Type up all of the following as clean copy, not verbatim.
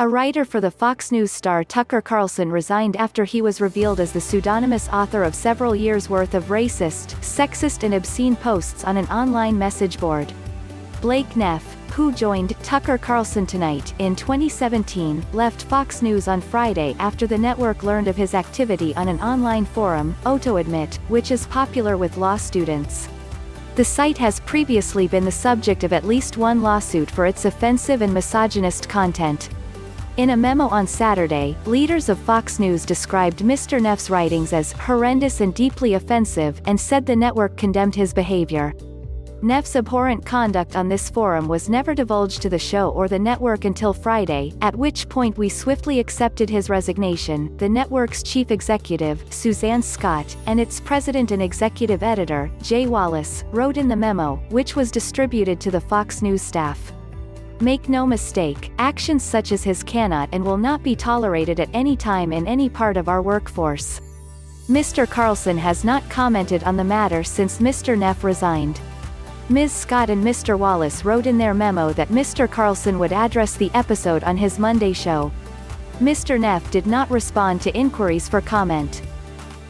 A writer for the Fox News star Tucker Carlson resigned after he was revealed as the pseudonymous author of several years' worth of racist, sexist and obscene posts on an online message board. Blake Neff, who joined Tucker Carlson Tonight in 2017, left Fox News on Friday after the network learned of his activity on an online forum, AutoAdmit, which is popular with law students. The site has previously been the subject of at least one lawsuit for its offensive and misogynist content. In a memo on Saturday, leaders of Fox News described Mr. Neff's writings as horrendous and deeply offensive, and said the network condemned his behavior. Neff's abhorrent conduct on this forum was never divulged to the show or the network until Friday, at which point we swiftly accepted his resignation, the network's chief executive, Suzanne Scott, and its president and executive editor, Jay Wallace, wrote in the memo, which was distributed to the Fox News staff. Make no mistake, actions such as his cannot and will not be tolerated at any time in any part of our workforce. Mr. Carlson has not commented on the matter since Mr. Neff resigned. Ms. Scott and Mr. Wallace wrote in their memo that Mr. Carlson would address the episode on his Monday show. Mr. Neff did not respond to inquiries for comment.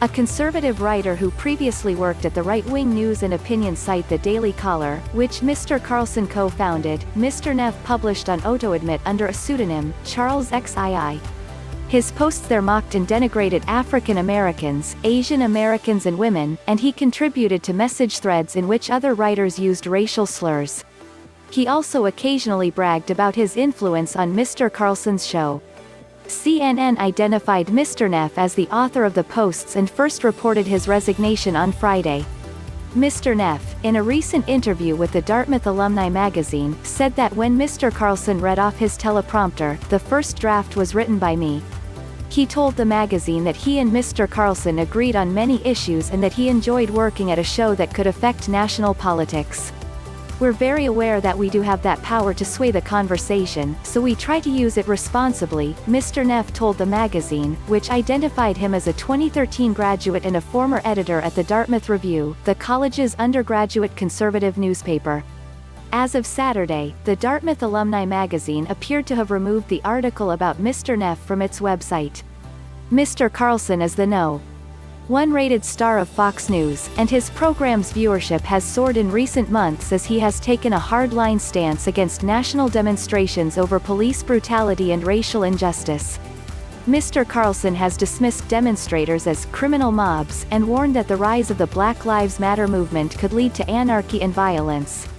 A conservative writer who previously worked at the right-wing news and opinion site The Daily Caller, which Mr. Carlson co-founded, Mr. Neff published on AutoAdmit under a pseudonym, Charles XII. His posts there mocked and denigrated African Americans, Asian Americans and women, and he contributed to message threads in which other writers used racial slurs. He also occasionally bragged about his influence on Mr. Carlson's show. CNN identified Mr. Neff as the author of the posts and first reported his resignation on Friday. Mr. Neff, in a recent interview with the Dartmouth Alumni magazine, said that when Mr. Carlson read off his teleprompter, the first draft was written by me. He told the magazine that he and Mr. Carlson agreed on many issues and that he enjoyed working at a show that could affect national politics. We're very aware that we do have that power to sway the conversation, so we try to use it responsibly, Mr. Neff told the magazine, which identified him as a 2013 graduate and a former editor at the Dartmouth Review, the college's undergraduate conservative newspaper. As of Saturday, the Dartmouth Alumni magazine appeared to have removed the article about Mr. Neff from its website. Mr. Carlson is the No. 1 rated star of Fox News, and his program's viewership has soared in recent months as he has taken a hard-line stance against national demonstrations over police brutality and racial injustice. Mr. Carlson has dismissed demonstrators as criminal mobs and warned that the rise of the Black Lives Matter movement could lead to anarchy and violence.